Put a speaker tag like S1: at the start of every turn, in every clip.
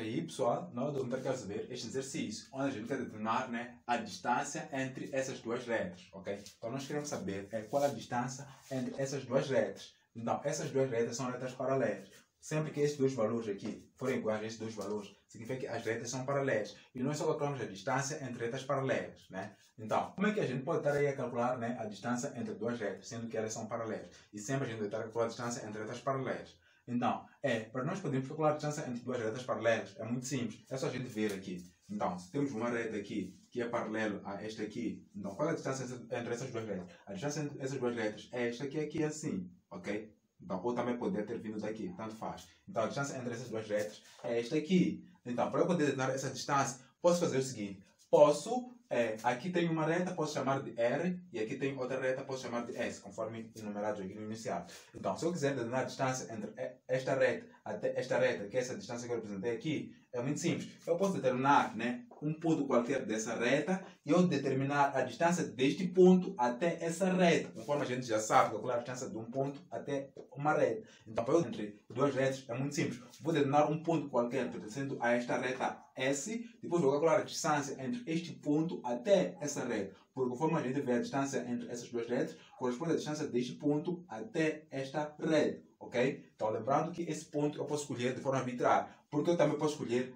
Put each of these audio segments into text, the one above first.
S1: Aí, pessoal, nós vamos ter que resolver este exercício, onde a gente quer determinar, né, a distância entre essas duas retas, ok? Então, nós queremos saber qual a distância entre essas duas retas. Então, essas duas retas são retas paralelas. Sempre que esses dois valores aqui forem iguais a esses dois valores, significa que as retas são paralelas. E nós só calculamos a distância entre retas paralelas, né? Então, como é que a gente pode estar aí a calcular, né, a distância entre duas retas, sendo que elas são paralelas? E sempre a gente vai estar a calcular a distância entre retas paralelas. Então, para nós podermos calcular a distância entre duas retas paralelas, é muito simples. É só a gente ver aqui. Então, se temos uma reta aqui que é paralelo a esta aqui, então qual é a distância entre essas duas retas? A distância entre essas duas retas é esta aqui assim, ok? Então, ou também poderia ter vindo daqui, tanto faz. Então, a distância entre essas duas retas é esta aqui. Então, para eu poder determinar essa distância, posso fazer o seguinte. Aqui tem uma reta, posso chamar de R, e aqui tem outra reta, posso chamar de S, conforme enumerados aqui no inicial. Então, se eu quiser determinar a distância entre esta reta até esta reta, que é essa distância que eu representei aqui, é muito simples. Eu posso determinar, né, um ponto qualquer dessa reta e eu determinar a distância deste ponto até essa reta. Conforme a gente já sabe calcular a distância de um ponto até uma reta. Então, para eu entre duas retas é muito simples. Vou determinar um ponto qualquer pertencendo a esta reta S, depois vou calcular a distância entre este ponto até essa reta. Porque conforme a gente vê a distância entre essas duas retas, corresponde à distância deste ponto até esta reta. Ok? Então, lembrando que esse ponto eu posso escolher de forma arbitrária. Porque eu também posso escolher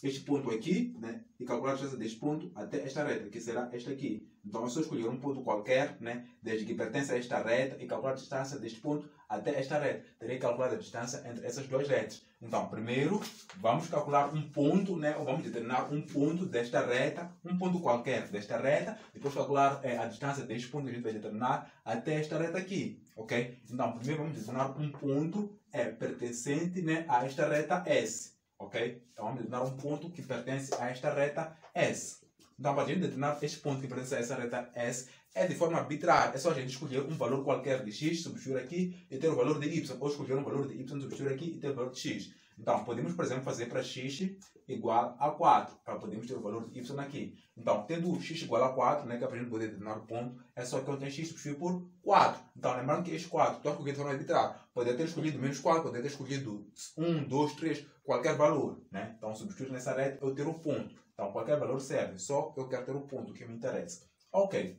S1: este ponto aqui, né? E calcular a distância deste ponto até esta reta, que será esta aqui. Então, é só escolher um ponto qualquer, né? Desde que pertence a esta reta e calcular a distância deste ponto até esta reta. Terei que calcular a distância entre essas duas retas. Então, primeiro, vamos calcular um ponto, né? Ou vamos determinar um ponto desta reta, um ponto qualquer desta reta. Depois calcular a distância deste ponto que a gente vai determinar até esta reta aqui. Ok? Então, primeiro vamos determinar um ponto pertencente, né, a esta reta S. Ok? Então, vamos determinar um ponto que pertence a esta reta S. Então, para a gente determinar este ponto que pertence a essa reta S, é de forma arbitrária. É só a gente escolher um valor qualquer de x, substituir aqui e ter o valor de y. Ou escolher um valor de y, substituir aqui e ter o valor de x. Então, podemos, por exemplo, fazer para x igual a 4, para podermos ter o valor de y aqui. Então, tendo x igual a 4, né, que é para a gente poder determinar o ponto, é só que eu tenho x substituir por 4. Então, lembrando que este 4, estou escolhendo de forma arbitrária. Poderia ter escolhido menos 4, poderia ter escolhido 1, 2, 3, qualquer valor. Né? Então, substituir nessa reta, eu ter o ponto. Então, qualquer valor serve, só eu quero ter o ponto que me interessa. Ok.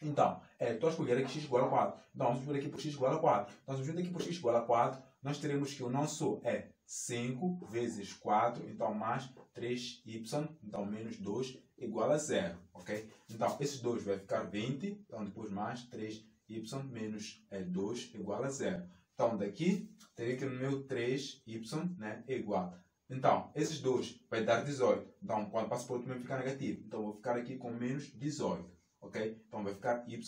S1: Então, estou a escolher aqui x igual a 4. Então, vamos escolher aqui por x igual a 4. Então, substituindo aqui por x igual a 4, nós teremos que o nosso 5 vezes 4, então mais 3y, então menos 2, igual a 0. Ok? Então, esses 2 vai ficar 20, então depois mais 3y menos 2 igual a 0. Então, daqui, teria que o meu 3y, né, é igual. Então, esses 2 vai dar 18. Então, quando passo para o outro, vai ficar negativo. Então, vou ficar aqui com menos 18. Ok? Então, vai ficar y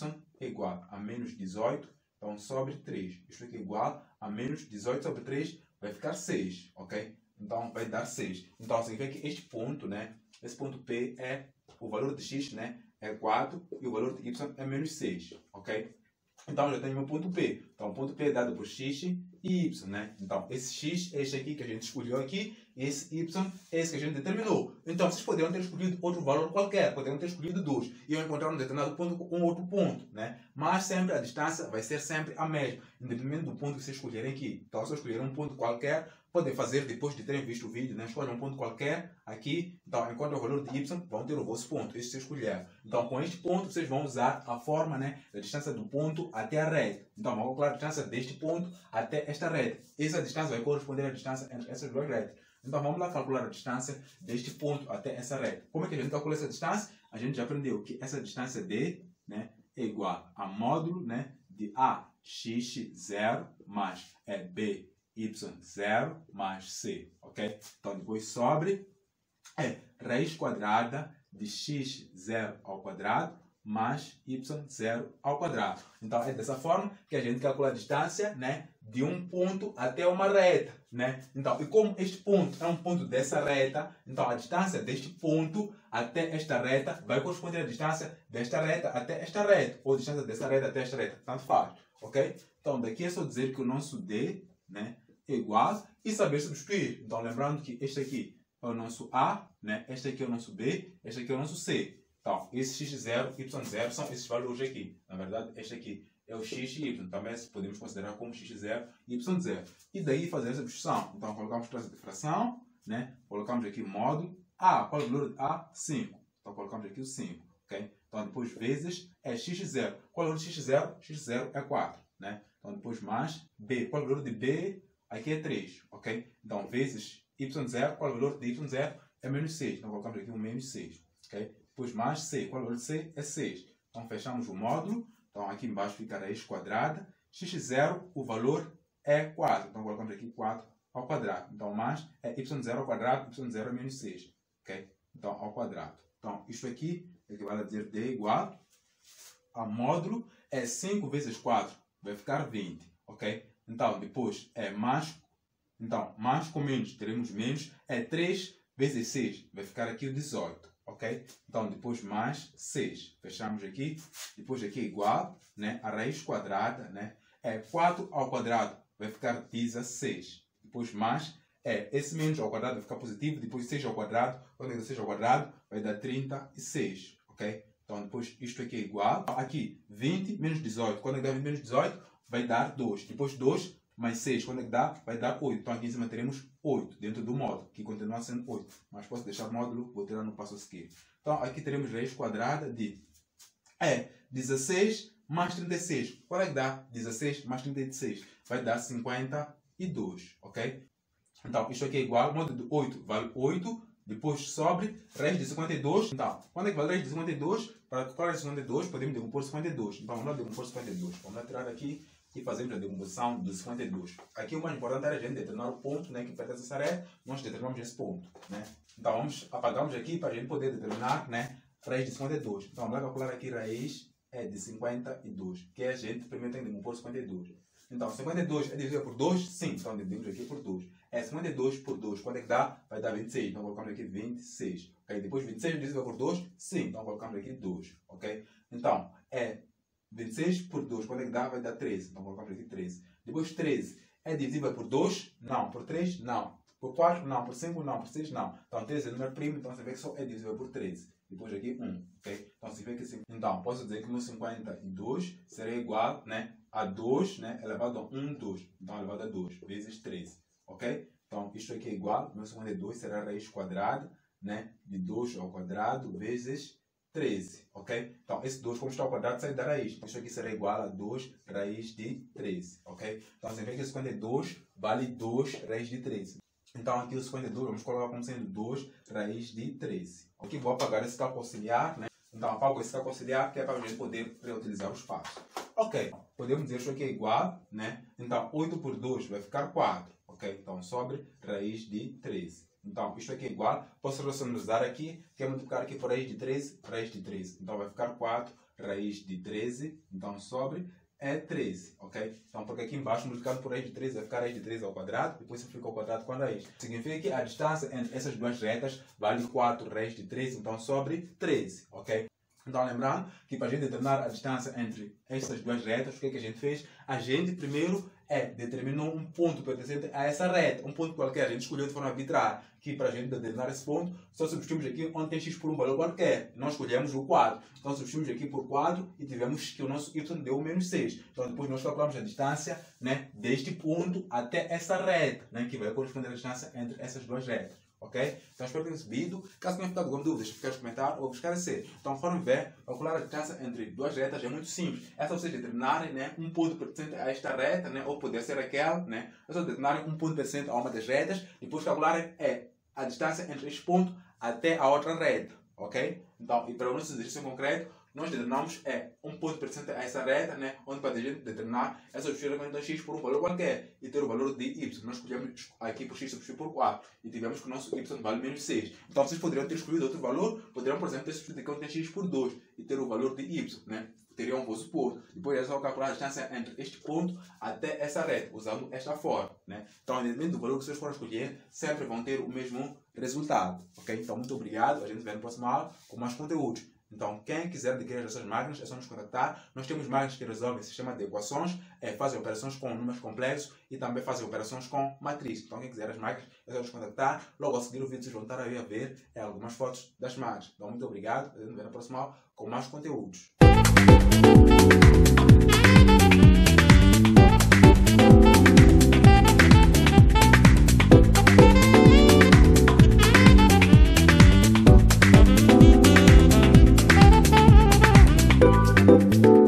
S1: igual a menos 18. Então, sobre 3. Isto aqui é igual a menos 18 sobre 3 vai ficar 6. Ok? Então, vai dar 6. Então, significa que este ponto, né? Esse ponto P é o valor de x, né? É 4 e o valor de y é menos 6. Ok? Então, já tenho meu ponto P. Então, o ponto P é dado por x e y, né? Então, esse x é este aqui que a gente escolheu aqui. E esse y é esse que a gente determinou. Então, vocês poderiam ter escolhido outro valor qualquer. Poderiam ter escolhido 2. E eu encontrar um determinado ponto com um outro ponto, né? Mas sempre a distância vai ser sempre a mesma. Independente do ponto que vocês escolherem aqui. Então, se eu escolher um ponto qualquer, podem fazer depois de terem visto o vídeo, né? Escolhem um ponto qualquer aqui. Então, enquanto o valor de y, vão ter o vosso ponto. Este vocês escolheram. Então, com este ponto, vocês vão usar a forma, né, da distância do ponto até a reta. Então, vamos calcular a distância deste ponto até esta reta. Essa distância vai corresponder à distância entre essas duas retas. Então, vamos lá calcular a distância deste ponto até essa reta. Como é que a gente calcula essa distância? A gente já aprendeu que essa distância D, né, é igual a módulo, né, de AX0 mais BY0 mais C. Ok? Então, depois sobre raiz quadrada de x0 ao quadrado mais y0 ao quadrado. Então, é dessa forma que a gente calcula a distância, né, de um ponto até uma reta. Né? Então, e como este ponto é um ponto dessa reta, então a distância deste ponto até esta reta vai corresponder à distância desta reta até esta reta, ou a distância dessa reta até esta reta, tanto faz. Ok? Então, daqui é só dizer que o nosso D, né, é igual e saber substituir. Então, lembrando que este aqui é o nosso A, né? Este aqui é o nosso B, este aqui é o nosso C. Então, esse x0, y0 são esses valores aqui. Na verdade, este aqui é o x e y. Também podemos considerar como x0 e y0. E daí fazer a substituição. Então, colocamos classe de fração. né? Colocamos aqui o módulo A. Qual é o valor de A? 5. Então colocamos aqui o 5, ok? Então depois vezes é x0. Qual é o valor de x0? x0 é 4, né? Então depois mais B. Qual é o valor de B? Aqui é 3, ok? Então vezes y0. Qual é o valor de y0? É menos 6. Então colocamos aqui um menos 6, ok? Depois mais C. Qual é o valor de C? É 6. Então fechamos o módulo. Então aqui embaixo fica a raiz quadrada. x0, o valor é 4. Então colocamos aqui 4 ao quadrado. Então mais é y0 ao quadrado. y0 é menos 6, ok? Então ao quadrado. Então isto aqui equivale a dizer D igual a módulo é 5 vezes 4. Vai ficar 20, ok? Então depois é mais. Então mais com menos teremos menos. É 3 vezes 6. Vai ficar aqui o 18. Ok? Então, depois mais 6. Fechamos aqui. Depois aqui é igual, né? A raiz quadrada, né? É 4 ao quadrado. Vai ficar 16. Depois mais, esse menos ao quadrado vai ficar positivo. Depois 6 ao quadrado. Quando é 6 ao quadrado, vai dar 36. Ok? Então, depois isto aqui é igual. Aqui, 20 menos 18. Quando é que dá menos 18, vai dar 2. Depois 2 mais 6, quando é que dá? Vai dar 8. Então aqui em cima teremos 8 dentro do módulo, que continua sendo 8. Mas posso deixar o módulo, vou tirar no passo a seguir. Então aqui teremos raiz quadrada de 16 mais 36. Qual é que dá? 16 mais 36. Vai dar 52, ok? Então isto aqui é igual, o módulo de 8 vale 8. Depois sobre raiz de 52. Então, quando é que vale raiz de 52? Para calcular raiz de 52, podemos decompor 52. Então vamos lá decompor 52. Vamos lá tirar aqui e fazemos a decomposição de 52. Aqui o mais importante era a gente determinar o ponto, né, que pertence a essa reta. Nós determinamos esse ponto, né? Então apagamos aqui para a gente poder determinar, né, raiz de 52. Então vamos lá calcular aqui raiz de 52, que a gente primeiro tem que decompor 52. Então 52 é divisível por 2? Sim, então dividimos aqui por 2. 52 por 2, quanto é que dá? Vai dar 26, então colocamos aqui 26. Ok? Depois 26 é divisível por 2? Sim, então colocamos aqui 2. Ok? Então 26 por 2, quanto é que dá? Vai dar 13. Então colocamos aqui 13. Depois 13 é divisível por 2? Não. Por 3? Não. Por 4? Não. Por 5? Não. Por 6? Não. Então 13 é número primo, então você vê que só é divisível por 13. Depois aqui 1. Ok? Então você vê que então posso dizer que no 52 será igual, né, a 2, né, elevado a 1, 2. Então elevado a 2 vezes 13. Ok? Então isto aqui é igual, no 52 será a raiz quadrada, né, de 2 ao quadrado vezes 13, ok? Então, esse 2, como está ao quadrado, sai da raiz. Isso aqui será igual a 2 raiz de 13, ok? Então, você vê que o 52 vale 2 raiz de 13. Então, aqui o 52, vamos colocar como sendo 2 raiz de 13. Aqui vou apagar esse cálculo auxiliar, né? Então, apago esse cálculo auxiliar, que é para a gente poder reutilizar os passos. Ok, podemos dizer que isso aqui é igual, né? Então, 8 por 2 vai ficar 4, ok? Então, sobre raiz de 13. Então, isto aqui é igual. Posso racionalizar aqui, que é multiplicar aqui por raiz de 13, raiz de 13. Então, vai ficar 4 raiz de 13. Então, sobre é 13, ok? Então, porque aqui embaixo, multiplicado por raiz de 13, vai ficar raiz de 13 ao quadrado. Depois, simplifica ao quadrado com a raiz. Significa que a distância entre essas duas retas vale 4 raiz de 13. Então, sobre 13, ok? Então, lembrando que para a gente determinar a distância entre essas duas retas, o que a gente fez? A gente primeiro determinou um ponto pertencente a essa reta, um ponto qualquer, a gente escolheu de forma arbitrária, que para a gente determinar esse ponto, só substituímos aqui onde tem x por um valor qualquer. Nós escolhemos o quadro. Então substituímos aqui por quadro e tivemos que o nosso y deu menos 6. Então depois nós calculamos a distância, né, deste ponto até essa reta, né, que vai corresponder à distância entre essas duas retas. Ok? Então espero que tenham recebido. Caso tenham ficado com dúvidas, queiram comentar ou esclarecer. Então, conforme ver, calcular a distância entre duas retas é muito simples. É só vocês determinarem, né, um ponto pertencente a esta reta, né, ou poder ser aquela, né? É só determinarem um ponto pertencente a uma das retas e depois calcularem a distância entre este ponto até a outra reta. Ok? Então, e para o nosso exercício em concreto, nós determinamos um ponto pertencente a essa reta, né, onde para a gente determinar essa substituir a x por um valor qualquer e ter o valor de y. Nós escolhemos aqui por x substituir por 4 e tivemos que o nosso y vale menos 6. Então vocês poderiam ter escolhido outro valor, poderiam, por exemplo, ter substituído aqui onde tem x por 2 e ter o valor de y, né? Teriam, vou supor. Depois é só calcular a distância entre este ponto até essa reta, usando esta forma, né? Então, independente do valor que vocês forem escolher, sempre vão ter o mesmo resultado, ok? Então, muito obrigado. A gente vê no próximo aula com mais conteúdos. Então, quem quiser adquirir essas máquinas, é só nos contactar. Nós temos máquinas que resolvem sistema de equações, fazem operações com números complexos e também fazem operações com matriz. Então, quem quiser as máquinas, é só nos contactar. Logo a seguir o vídeo, vocês vão estar aí a ver algumas fotos das máquinas. Então, muito obrigado. A gente vê na próxima aula com mais conteúdos. Tchau.